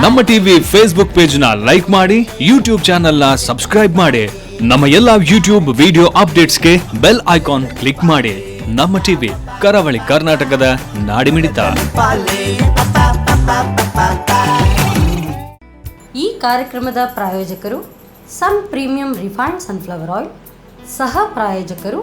ನಮ್ಮ TV Facebook page ನ like ಮಾಡಿ, ಯೂಟ್ಯೂಬ್ ಚಾನೆಲ್ ನ ಸಬ್ಸ್ಕ್ರೈಬ್ ಮಾಡಿ. ನಮ್ಮ ಎಲ್ಲಾ ಯೂಟ್ಯೂಬ್ ವಿಡಿಯೋ ಅಪ್ಡೇಟ್ಸ್ಗೆ ಬೆಲ್ ಐಕಾನ್ ಕ್ಲಿಕ್ ಮಾಡಿ. ನಮ್ಮ ಟಿವಿ ಕರಾವಳಿ ಕರ್ನಾಟಕದ ನಾಡಿಮಿಡಿತ. ಈ ಕಾರ್ಯಕ್ರಮದ ಪ್ರಾಯೋಜಕರು Sun premium refined sunflower oil, ಸಹ ಪ್ರಾಯೋಜಕರು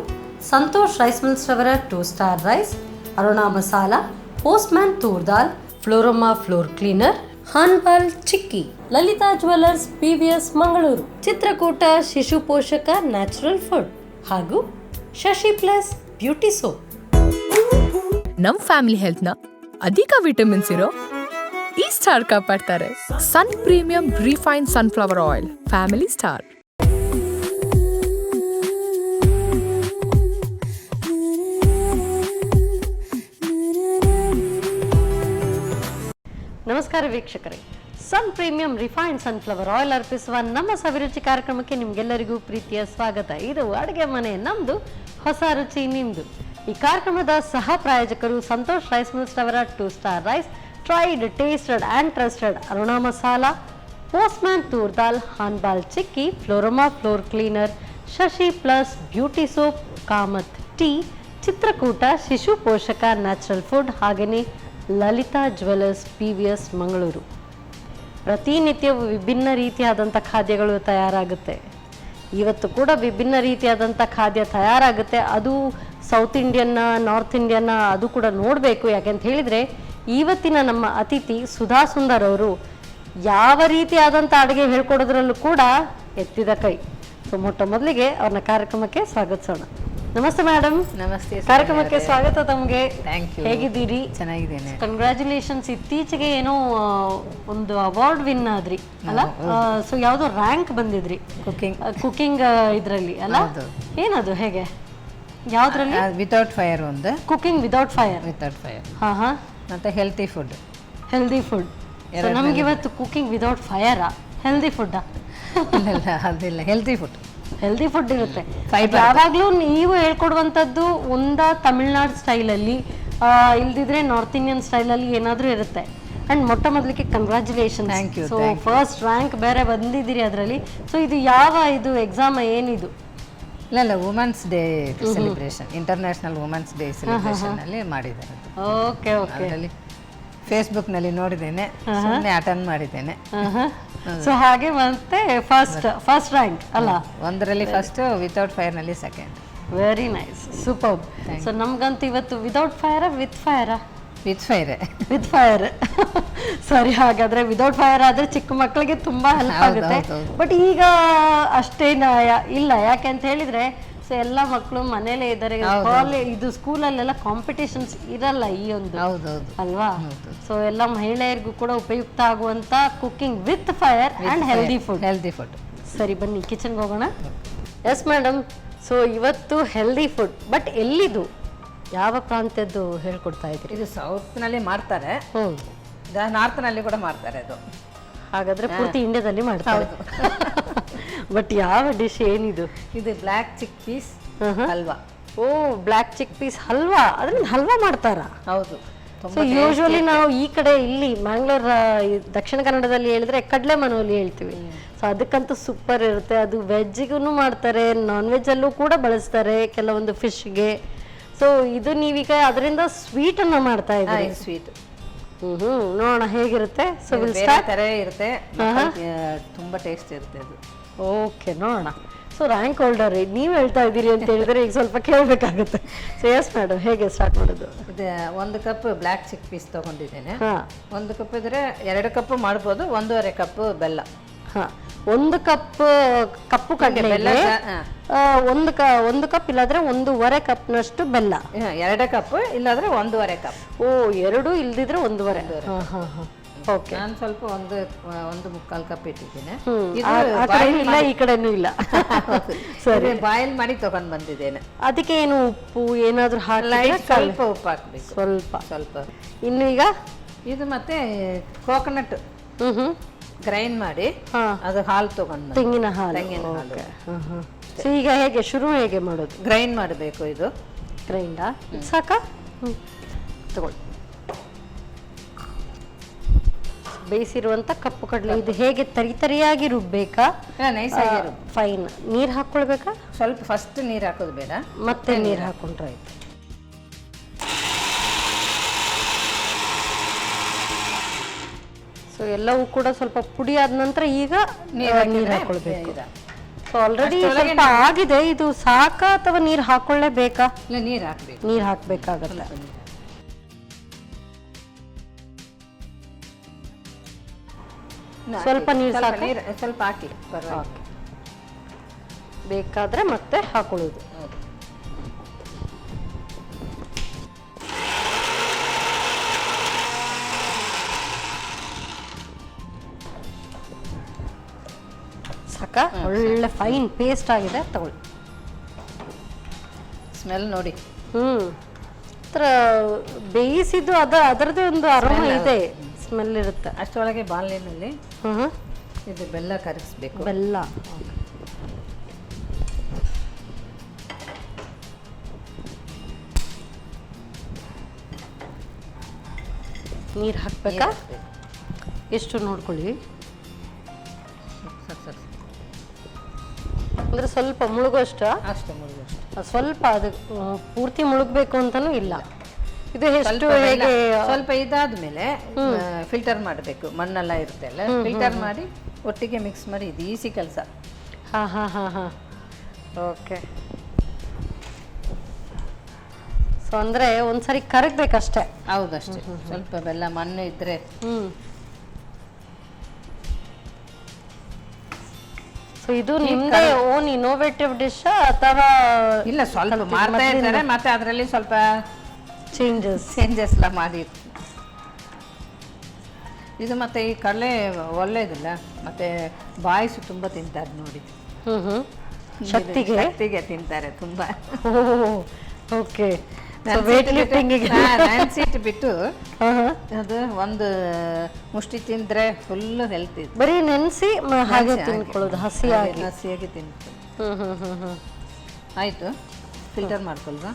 ಸಂತೋಷ್ ರೈಸ್ ಮಿಲ್ಸ್ ರವರ 2 star rice, Aruna masala, Postman toor dal, Floroma floor cleaner, ಹಾನ್ಪಾಲ್ chikki, Lalitha jewellers PVS Mangaluru, Chitrakoota Shishu Poshaka natural food ಹಾಗೂ ಶಶಿ ಪ್ಲಸ್ ಬ್ಯೂಟಿ ಸೋಪ್. ನಮ್ ಫ್ಯಾಮಿಲಿ ಹೆಲ್ತ್ ನ ಅಧಿಕ ವಿಟಮಿನ್ಸ್ ಇರೋ ಈ ಸ್ಟಾರ್ ಕಾಪಾಡ್ತಾರೆ. Sun Premium refine sunflower oil, family star. ನಮಸ್ಕಾರ ವೀಕ್ಷಕರೇ, ಸನ್ ಪ್ರೀಮಿಯಂ ರಿಫೈನ್ಡ್ ಸನ್ಫ್ಲವರ್ ಆಯಿಲ್ ಅರ್ಪಿಸುವ ನಮ್ಮ ಸವಿರುಚಿ ಕಾರ್ಯಕ್ರಮಕ್ಕೆ ನಿಮ್ಗೆಲ್ಲರಿಗೂ ಪ್ರೀತಿಯ ಸ್ವಾಗತ. ಇದು ಅಡುಗೆ ಮನೆ ನಮ್ದು, ಹೊಸ ರುಚಿ ನಿಮ್ದು. ಈ ಕಾರ್ಯಕ್ರಮದ ಸಹ ಪ್ರಾಯೋಜಕರು ಸಂತೋಷ್ ರೈಸ್ ಮಿಲ್ಸ್ ರವರ 2 star rice, tried, tasted and trusted Aruna masala, Postman toor dal, ಹಾನ್ಬಾಲ್ chikki, Floroma floor cleaner, Shashi plus beauty soap, Kamath tea, Chitrakoota Shishu Poshaka natural food, ಹಾಗೆಯೇ ಲಲಿತಾ ಜ್ಯುವೆಲ್ಲರ್ಸ್ PVS ಮಂಗಳೂರು. ಪ್ರತಿನಿತ್ಯವೂ ವಿಭಿನ್ನ ರೀತಿಯಾದಂಥ ಖಾದ್ಯಗಳು ತಯಾರಾಗುತ್ತೆ. ಇವತ್ತು ಕೂಡ ವಿಭಿನ್ನ ರೀತಿಯಾದಂಥ ಖಾದ್ಯ ತಯಾರಾಗುತ್ತೆ. ಅದು ಸೌತ್ ಇಂಡಿಯನ್ನ, ನಾರ್ತ್ ಇಂಡಿಯನ್ನ, ಅದು ಕೂಡ ನೋಡಬೇಕು. ಯಾಕೆಂತ ಹೇಳಿದರೆ ಇವತ್ತಿನ ನಮ್ಮ ಅತಿಥಿ ಸುಧಾ ಸುಂದರ್ ಅವರು ಯಾವ ರೀತಿಯಾದಂಥ ಅಡುಗೆ ಹೇಳ್ಕೊಡೋದ್ರಲ್ಲೂ ಕೂಡ ಎತ್ತಿದ ಕೈ. ಸೊ ಮೊಟ್ಟ ಮೊದಲಿಗೆ ಅವ್ರನ್ನ ಕಾರ್ಯಕ್ರಮಕ್ಕೆ ಸ್ವಾಗತಿಸೋಣ. ನಮಸ್ತೆ ಮೇಡಮ್. ನಮಸ್ತೆ. ಕಾರ್ಯಕ್ರಮಕ್ಕೆ ಸ್ವಾಗತ ತಮಗೆ. Thank you. ಹೇಗಿದ್ದೀರಿ? ಚೆನ್ನಾಗಿದ್ದೇನೆ. ಕಂಗ್ರ್ಯಾಚುಲೇಷನ್ಸ್. ಇತ್ತೀಚೆಗೆ ಏನೋ ಒಂದು ಅವಾರ್ಡ್ ವಿನ್ ಆದ್ರಿ ಅಲ್ಲ? ಸೊ ಯಾವುದೋ ರ್ಯಾಂಕ್ ಬಂದಿದ್ರಿ ಕುಕಿಂಗ್ ಇದರಲ್ಲಿ ಅಲ್ಲ? ಏನದು, ಹೇಗೆ, ಯಾವ್ದ್ರಲ್ಲಿ? ವಿತೌಟ್ ಫೈರ್ ಒಂದು ಕುಕಿಂಗ್ ವಿತೌಟ್ ಫೈರ್. ಹಾ ಹಾ. ಮತ್ತೆ ಹೆಲ್ತಿ ಫುಡ್. ನಮ್ಗೆ ಇವತ್ತು ಕುಕಿಂಗ್ ವಿತೌಟ್ ಫೈರಾ ಹೆಲ್ದಿ ಫುಡ್? ಅದಿಲ್ಲ, ಹೆಲ್ತಿ ಫುಡ್ ಇರುತ್ತೆ. ಯಾವಾಗ್ಲೂ ನೀವು ಹೇಳ್ಕೊಡುವಂಥದ್ದು ತಮಿಳ್ನಾಡು ಸ್ಟೈಲಲ್ಲಿ, ಇಲ್ದಿದ್ರೆ ನಾರ್ತ್ ಇಂಡಿಯನ್ ಸ್ಟೈಲಲ್ಲಿ ಏನಾದ್ರೂ ಇರುತ್ತೆ. ಅಂಡ್ ಮೊಟ್ಟ ಮೊದಲಿಗೆ congratulation. Thank you. So first rank ಬೇರೆ ಬಂದಿದ್ದೀರಿ ಅದರಲ್ಲಿ. ಸೊ ಇದು ಯಾವ ಎಕ್ಸಾಮ್ ಏನಿದು? ಇಲ್ಲ, women's day celebration, international women's day celebration ಅಲ್ಲಿ ಮಾಡಿದ್ದಾರೆ. Okay okay. ಫೇಸ್ಬುಕ್ ನಲ್ಲಿ ನೋಡಿದ್ದೇನೆ, ಸುಮ್ಮನೆ ಅಟೆಂಡ್ ಮಾಡಿದ್ದೇನೆ. ಸೊ ಹಾಗೆ ಮತ್ತೆ ಫಸ್ಟ್ ರ್ಯಾಂಕ್ ಅಲ್ಲ? ಒಂದರಲ್ಲಿ ಫಸ್ಟ್, ವಿತೌಟ್ ಫೈರ್ ನಲ್ಲಿ second. Very nice, super. So ನಮ್ಗಂತೂ ಇವತ್ತು ವಿತೌಟ್ ಫೈರಾ ವಿತ್ ಫೈರಾ? With fire. ಸರಿ, ಹಾಗಾದ್ರೆ ವಿತೌಟ್ ಫೈರ್ ಆದ್ರೆ ಚಿಕ್ಕ ಮಕ್ಕಳಿಗೆ ತುಂಬಾ ಹೆಲ್ಪ್ ಆಗುತ್ತೆ. ಬಟ್ ಈಗ ಅಷ್ಟೇನ ಇಲ್ಲ. ಯಾಕೆ ಅಂತ ಹೇಳಿದ್ರೆ ಸೊ ಎಲ್ಲ ಮಕ್ಕಳು ಮನೇಲೇ ಇದ್ದಾರೆ. ಇದು ಸ್ಕೂಲಲ್ಲೆಲ್ಲ ಕಾಂಪಿಟೇಷನ್ಸ್ ಇರಲ್ಲ ಈ ಒಂದು, ಅಲ್ವಾ? ಸೊ ಎಲ್ಲ ಮಹಿಳೆಯರಿಗೂ ಕೂಡ ಉಪಯುಕ್ತ ಆಗುವಂತ cooking with fire and healthy food. ಸರಿ, ಬನ್ನಿ ಕಿಚನ್ಗೆ ಹೋಗೋಣ. Yes madam. ಸೊ ಇವತ್ತು ಹೆಲ್ದಿ ಫುಡ್, ಬಟ್ ಎಲ್ಲಿದು, ಯಾವ ಪ್ರಾಂತ್ಯದ್ದು ಹೇಳ್ಕೊಡ್ತಾ ಇದ್ರಿ? ಇದು ಸೌತ್ ನಲ್ಲಿ ಮಾಡ್ತಾರೆ, ನಾರ್ತ್ ನಲ್ಲಿ ಕೂಡ ಮಾಡ್ತಾರೆ. ಅದು ಹಾಗಾದ್ರೆ ಪೂರ್ತಿ ಇಂಡಿಯಾದಲ್ಲಿ ಮಾಡ್ತಾರೆ. ಬಟ್ ಯಾವ ಡಿಶ್ ಏನಿದು? ಇದು ಬ್ಲ್ಯಾಕ್ ಚಿಕ್ ಪೀಸ್ ಹಲ್ವಾ. ಓ, ಬ್ಲ್ಯಾಕ್ ಚಿಕ್ ಪೀಸ್ ಹಲ್ವಾ. ಅದ್ರಿಂದ ಹಲ್ವಾ ಮಾಡ್ತಾರಾ? ಹೌದು. ಸೊ ಯೂಶುವಲಿ ನಾವು ಈ ಕಡೆ ಇಲ್ಲಿ ಮ್ಯಾಂಗ್ಳೂರ್, ದಕ್ಷಿಣ ಕನ್ನಡದಲ್ಲಿ ಹೇಳಿದ್ರೆ ಕಡಲೆ ಮನೋಲಿ ಹೇಳ್ತೀವಿ. ಸೊ ಅದಕ್ಕಂತೂ ಸೂಪರ್ ಇರುತ್ತೆ. ಅದು ವೆಜ್ಜಿಗೂ ಮಾಡ್ತಾರೆ, ನಾನ್ ವೆಜ್ ಅಲ್ಲೂ ಕೂಡ ಬಳಸ್ತಾರೆ, ಕೆಲವೊಂದು ಫಿಶ್ಗೆ. ಸೊ ಇದು ನೀವೀಗ ಅದರಿಂದ ಸ್ವೀಟ್ ಅನ್ನ ಮಾಡ್ತಾ ಇದ್ದೀರಿ. ಸ್ವೀಟ್ ನೋಡೋಣ ಹೇಗಿರುತ್ತೆ. ಸೊ ತರ ಇರುತ್ತೆ, ತುಂಬಾ ಟೇಸ್ಟ್ ಇರುತ್ತೆ ಅದು. ಓಕೆ, ನೋಡೋಣ. ಸೊ ರ್ಯಾಂಕ್ ಹೋಲ್ಡರ್ ನೀವು ಹೇಳ್ತಾ ಇದ್ದೀರಿ ಅಂತ ಹೇಳಿದ್ರೆ ಈಗ ಸ್ವಲ್ಪ ಕೇಳಬೇಕಾಗುತ್ತೆ. ಸೊ ಎಸ್ ಮೇಡಮ್, ಹೇಗೆ ಸ್ಟಾರ್ಟ್ ಮಾಡೋದು? ಇದು 1 ಕಪ್ ಬ್ಲ್ಯಾಕ್ ಚಿಕ್ ಪೀಸ್ ತಗೊಂಡಿದ್ದೇನೆ. 1 ಕಪ್ ಇದ್ರೆ 2 ಕಪ್ ಮಾಡ್ಬೋದು. 1.5 ಕಪ್ ಬೆಲ್ಲ. 1 ಕಪ್ ಕಪ್ಪು ಕಡಲೆ ಬೆಲ್ಲ, 1 ಕಪ್ ಇಲ್ಲಾದ್ರೆ 1.5 ಕಪ್ನಷ್ಟು ಬೆಲ್ಲ. 2 ಕಪ್ ಇಲ್ಲಾದ್ರೆ 1.5 ಕಪ್. ಓ, 2 ಇಲ್ದಿದ್ರೆ 1.5. ಓಕೆ. ನಾನು ಸ್ವಲ್ಪ 1.25 ಕಪ್ ಇಟ್ಟಿದ್ದೇನೆ. ಇಲ್ಲ, ಈ ಕಡೆನೂ ಇಲ್ಲ. ಸರಿ, ಬಾಯ್ಲ್ ಮಾಡಿ ತಗೊಂಡ್ ಬಂದಿದ್ದೇನೆ. ಅದಕ್ಕೆ ಏನು ಉಪ್ಪು ಏನಾದ್ರು ಹಾಕಿ? ಸ್ವಲ್ಪ ಉಪ್ಪು ಹಾಕ್ಬೇಕು, ಸ್ವಲ್ಪ. ಇನ್ನು ಈಗ ಇದು ಮತ್ತೆ ಕೋಕೋನಟ್ ಗ್ರೈಂಡ್ ಮಾಡಿ ಅದು ಹಾಲು ತಗೊಂಡು, ತೆಂಗಿನ ಹಾಲು. ಸೊ ಈಗ ಹೇಗೆ ಮಾಡೋದು? ಗ್ರೈಂಡ್ ಮಾಡಬೇಕು. ಇದು ಗ್ರೈಂಡಾ ಸಾಕಾ? ತಗೊಳ್ಳಿ. ಬೇಯಿಸಿರುವಂತ ಕಪ್ಪು ಕಡಲೆ. ಇದು ಹೇಗೆ ತರಿಯಾಗಿ ರುಬ್ಬೇಕಾ? ನೈಸಾಗಿ ಫೈನ್. ನೀರು ಹಾಕೊಳ್ಬೇಕಾ? ಸ್ವಲ್ಪ ಫಸ್ಟ್ ನೀರು ಹಾಕೋದು ಬೇಡ, ಮತ್ತೆ ನೀರು ಹಾಕೊಂಡ್ರೆ ಆಯ್ತು. ಸೊ ಎಲ್ಲವೂ ಕೂಡ ಸ್ವಲ್ಪ ಪುಡಿ ಆದ ನಂತರ ಈಗ ನೀರು ಹಾಕೊಳ್ಬೇಕು. ಸೊ ಆಲ್ರೆಡಿ ಸ್ವಲ್ಪ ಆಗಿದೆ. ಇದು ಸಾಕಾ ಅಥವಾ ನೀರು ಹಾಕೊಳ್ಳೇಬೇಕಾ? ಇಲ್ಲ, ನೀರು ಹಾಕ್ಬೇಕು. ನೀರು ಹಾಕ್ಬೇಕಾಗಲ್ಲ. ಸ್ವಲ್ಪ ನೀರು ಸ್ವಲ್ಪ ಹಾಕಿ ಪರವಾಗಿಲ್ಲ. ಬೇಕಾದ್ರೆ ಮತ್ತೆ ಹಾಕೊಳ್ಳೋದು. ಸಾಕ? ಒಳ್ಳೆ ಫೈನ್ ಪೇಸ್ಟ್ ಆಗಿದೆ, ತಗೊಳ್ಳಿ. ಸ್ಮೆಲ್ ನೋಡಿ. ಬೇಯಿಸಿದ್ದು ಅದರದೇ ಒಂದು ಅರೋಮ ಇದೆ, ಸ್ಮೆಲ್ ಇರುತ್ತೆ. ಅಷ್ಟರೊಳಗೆ ಬಾಣಲೆನಲ್ಲಿ ಇದು ಬೆಲ್ಲ ಕರಗಿಸ್ಬೇಕು. ಬೆಲ್ಲ ನೀರು ಹಾಕ್ಬೇಕಾ? ಎಷ್ಟು ನೋಡ್ಕೊಳ್ಳಿ. ಅಂದ್ರೆ ಸ್ವಲ್ಪ ಮುಳುಗೋಷ್ಟ? ಅಷ್ಟು ಮುಳುಗೋಷ್ಟು. ಸ್ವಲ್ಪ ಅದು ಪೂರ್ತಿ ಮುಳುಗಬೇಕು ಅಂತಾನೂ ಇಲ್ಲ. ಇದು ಎಷ್ಟು ಹೇಗೆ? ಸ್ವಲ್ಪ ಇದಾದ್ಮೇಲೆ ಫಿಲ್ಟರ್ ಮಾಡಬೇಕು. ಮಣ್ಣೆಲ್ಲ ಇರುತ್ತೆ ಅಲ್ಲ, ಫಿಲ್ಟರ್ ಮಾಡಿ ಒಟ್ಟಿಗೆ ಮಿಕ್ಸ್ ಮಾಡಿ. ಇದು ಈಸಿ ಕೆಲಸ. ಹಾ ಓಕೆ. ಸೊ ಅಂದ್ರೆ ಒಂದ್ಸರಿ ಕರಗ್ಬೇಕಷ್ಟೇ. ಹೌದಷ್ಟೇ. ಸ್ವಲ್ಪ ಬೆಲ್ಲ ಮಣ್ಣು ಇದ್ರೆ. ಸೊ ಇದು ನಿಮ್ದೇ ಓನ್ ಇನೋವೇಟಿವ್ ಡಿಶ್ ಅಥವಾ? ಇಲ್ಲ, ಸ್ವಲ್ಪ ಮಾಡ್ತಾ ಇದ್ದಾರೆ, ಮತ್ತೆ ಅದರಲ್ಲಿ ಸ್ವಲ್ಪ ಚೇಂಜಸ್ ಎಲ್ಲ ಮಾಡಿ. ಇದು ಮತ್ತೆ ಈ ಕಡಲೆ ಒಳ್ಳೇದಿಲ್ಲ, ಮತ್ತೆ ಬಾಯ್ಸು ತುಂಬಾ ತಿಂತಾರೆ ನೋಡಿ. ಶಕ್ತಿಗೆ ತಿಂತಾರೆ ತುಂಬಾ. ಓಕೆ. ಬಿಟ್ಟು ಅದು ಒಂದು ಮುಷ್ಟಿ ತಿಂದ್ರೆ ಫುಲ್ ಹೆಲ್ತ್ ಇದೆ. ಬರೀ ನೆನೆಸಿ ಹಾಗೆ ತಿನ್ಕೊಳ್ಳೋದು, ಹಸಿಯಾಗಿ ತಿನ್ಕೊಳ್ಳೋದು. ಆಯ್ತು, ಫಿಲ್ಟರ್ ಮಾಡ್ಕೊಳ್ವಾ?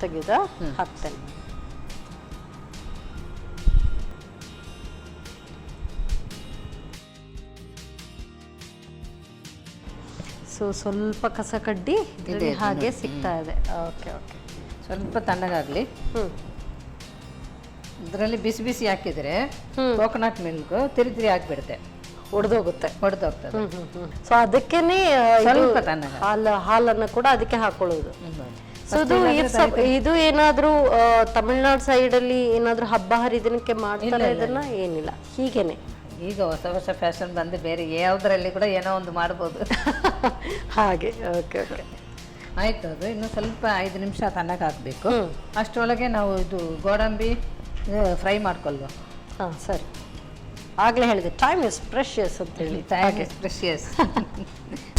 ತೆಗೆದ ಹಾಕ್ತೇನೆ. ಸೊ ಸ್ವಲ್ಪ ಕಸ ಕಡ್ಡಿ ಹಾಗೆ ಸಿಗ್ತಾ ಇದೆ. Okay okay. ಸ್ವಲ್ಪ ತಣ್ಣಗಾಗ್ಲಿ. ಇದರಲ್ಲಿ ಬಿಸಿ ಬಿಸಿ ಹಾಕಿದ್ರೆ ಕೋಕೋನಟ್ ಮಿಲ್ಕ್ ತಿರಿ ಹಾಕ್ಬಿಡುತ್ತೆ, ಒಡೆದೋಗ್ತದೆ. ಸೊ ಅದಕ್ಕೇನೆ ಸ್ವಲ್ಪ ಹಾಲನ್ನು ಕೂಡ ಅದಕ್ಕೆ ಹಾಕೊಳ್ಳೋದು. ಸೊ ಇದು ಏನಾದ್ರೂ ತಮಿಳ್ನಾಡು ಸೈಡ್ ಅಲ್ಲಿ ಏನಾದ್ರೂ ಹಬ್ಬ ಹರಿದಿನಕ್ಕೆ ಮಾಡ್ತಾರೆ ಇದನ್ನ? ಏನಿಲ್ಲ, ಹೀಗೇನೆ. ಈಗ ಹೊಸ ಹೊಸ ಫ್ಯಾಷನ್ ಬಂದು ಬೇರೆ ಯಾವುದರಲ್ಲಿ ಕೂಡ ಏನೋ ಒಂದು ಮಾಡ್ಬೋದು. ಹಾಗೆ. Okay okay. ಆಯ್ತು. ಅದು ಇನ್ನು ಸ್ವಲ್ಪ 5 ನಿಮಿಷ ತಣ್ಣಗೆ ಹಾಕಬೇಕು. ಅಷ್ಟರೊಳಗೆ ನಾವು ಇದು ಗೋಡಂಬಿ ಫ್ರೈ ಮಾಡ್ಕೊಳ್ವ. ಸರಿ. ಆಗ್ಲೇ ಹೇಳಿದೆ, ಟೈಮ್ ಇಸ್ ಪ್ರೆಷಿಯಸ್ ಅಂತ ಹೇಳಿ. Time is precious.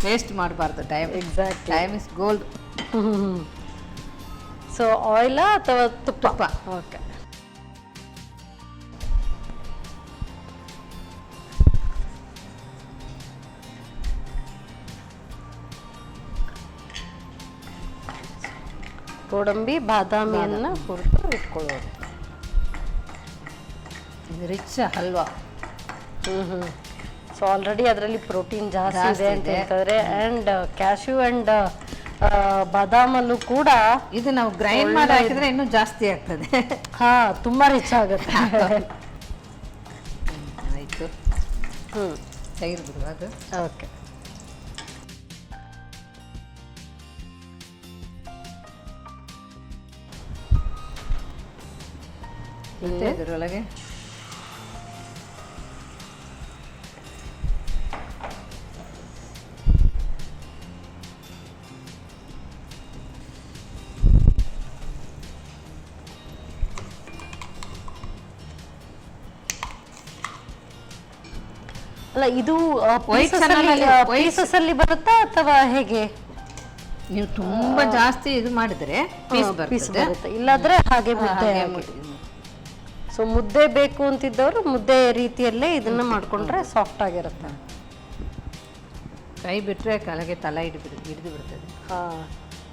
ವೇಸ್ಟ್ ಮಾಡಬಾರ್ದು time. Exact. Time is gold. So oil ಅಥವಾ ತುಪ್ಪ? ಓಕೆ. ಗೋಡಂಬಿ ಬಾದಾಮಿಯನ್ನು ಹುರಿದು ಇಟ್ಕೊಳ್ಳೋದು. ಇದು ರಿಚ್ ಹಲ್ವಾ. ಸೊ ಆಲ್ರೆಡಿ ಅದರಲ್ಲಿ ಪ್ರೋಟೀನ್ ಜಾಸ್ತಿ ಇದೆ ಅಂತ ಹೇಳ್ತಾರೆ. ಆ್ಯಂಡ್ ಕ್ಯಾಶ್ಯೂ ಆ್ಯಂಡ್ ಬಾದಾಮಲ್ಲೂ ಕೂಡ ಇದು ನಾವು ಗ್ರೈಂಡ್ ಮಾಡಿ ಹಾಕಿದ್ರೆ ಇನ್ನೂ ಜಾಸ್ತಿ ಆಗ್ತದೆ. ತುಂಬಾ ರಿಚ್ ಆಗುತ್ತೆ. ಆಯಿತು. ತೆಗೆದ್ಬಿಡು ಅದು. ಓಕೆ. ಮತ್ತೆ ಇದರೊಳಗೆ ಅಲ್ಲ, ಇದು ಪೀಸಸ್ ಅಲ್ಲಿ ಬರುತ್ತಾ ಅಥವಾ ಹೇಗೆ? ನೀವು ತುಂಬಾ ಜಾಸ್ತಿ ಇದು ಮಾಡಿದ್ರೆ ಪೀಸ್ ಬರುತ್ತೆ, ಇಲ್ಲಾದ್ರೆ ಹಾಗೆ ಮುದ್ದೆ. ಸೊ ಮುದ್ದೆ ಬೇಕು ಅಂತಿದ್ದವರು ಮುದ್ದೆ ರೀತಿಯಲ್ಲೇ ಇದನ್ನ ಮಾಡ್ಕೊಂಡ್ರೆ ಸಾಫ್ಟ್ ಆಗಿರುತ್ತೆ. ಕೈ ಬಿಟ್ರೆ ಕೆಳಗೆ ತಲೆ ಹಿಡಿದು ಬಿಡ್ತದೆ.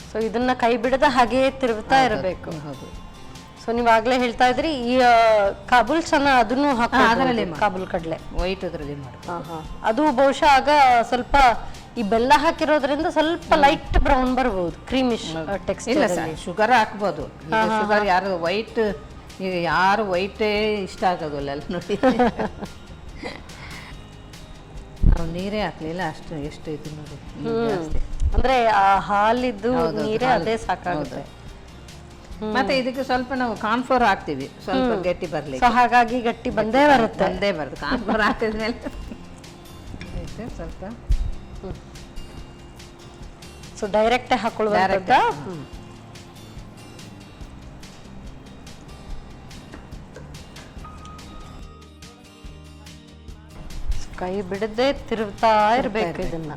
ಸೊ ಇದನ್ನ ಕೈ ಬಿಡದ ಹಾಗೆ ತಿರುಗ್ತಾ ಇರಬೇಕು. ಹೌದು. ಸೊ ನೀವು ಆಗ್ಲೇ ಹೇಳ್ತಾ ಇದ್ರಿ ಈ ಕಾಬೂಲ್ ಚನ್ನ ಅದನ್ನು ಅದರಲ್ಲಿ ಕಾಬೂಲ್ ಕಡಲೆ ವೈಟ್ ಅದರಲ್ಲಿ ಮಾಡಿ. ಅದು ಬಹುಶಃ ಆಗ ಸ್ವಲ್ಪ ಈ ಬೆಲ್ಲ ಹಾಕಿರೋದ್ರಿಂದ ಸ್ವಲ್ಪ ಲೈಟ್ ಬ್ರೌನ್ ಬರ್ಬೋದು, ಕ್ರೀಮಿಶ್ ಟೆಕ್ಸ್ಚರ್. ಇಲ್ಲ ಸರ್, ಶುಗರ್ ಹಾಕ್ಬೋದು. ಶುಗರ್ ಯಾರು ವೈಟ್, ಈಗ ಯಾರು ವೈಟೇ ಇಷ್ಟ ಆಗೋದಿಲ್ಲ ಅಲ್ಲ ನೋಡಿ. ನಾವು ನೀರೇ ಹಾಕ್ಲಿಲ್ಲ, ಅಷ್ಟು ಎಷ್ಟು ಇದು ನೋಡಿ ಜಾಸ್ತಿ. ಅಂದ್ರೆ ಆ ಹಾಲಿದ್ದು ನೀರೇ ಅದೇ ಸಾಕಾಗುತ್ತೆ. ಮತ್ತೆ ಇದಕ್ಕೆ ಸ್ವಲ್ಪ ನಾವು ಕಾರ್ನ್ಫ್ಲೋರ್ ಹಾಕ್ತಿವಿ, ಸ್ವಲ್ಪ ಗಟ್ಟಿ ಬರ್ಲಿ. ಸೊ ಹಾಗಾಗಿ ಗಟ್ಟಿ ಬಂದೇ ಬರುತ್ತೆ. ಕಾರ್ನ್ಫ್ಲೋರ್ ಹಾಕಿದ್ಮೇಲೆ ಸ್ವಲ್ಪ ಸೊ ಡೈರೆಕ್ಟ್ ಹಾಕೊಳ್ಳುವಂತ. ಕೈ ಬಿಡದೆ ತಿರುಗ್ತಾ ಇರ್ಬೇಕು ಇದನ್ನ.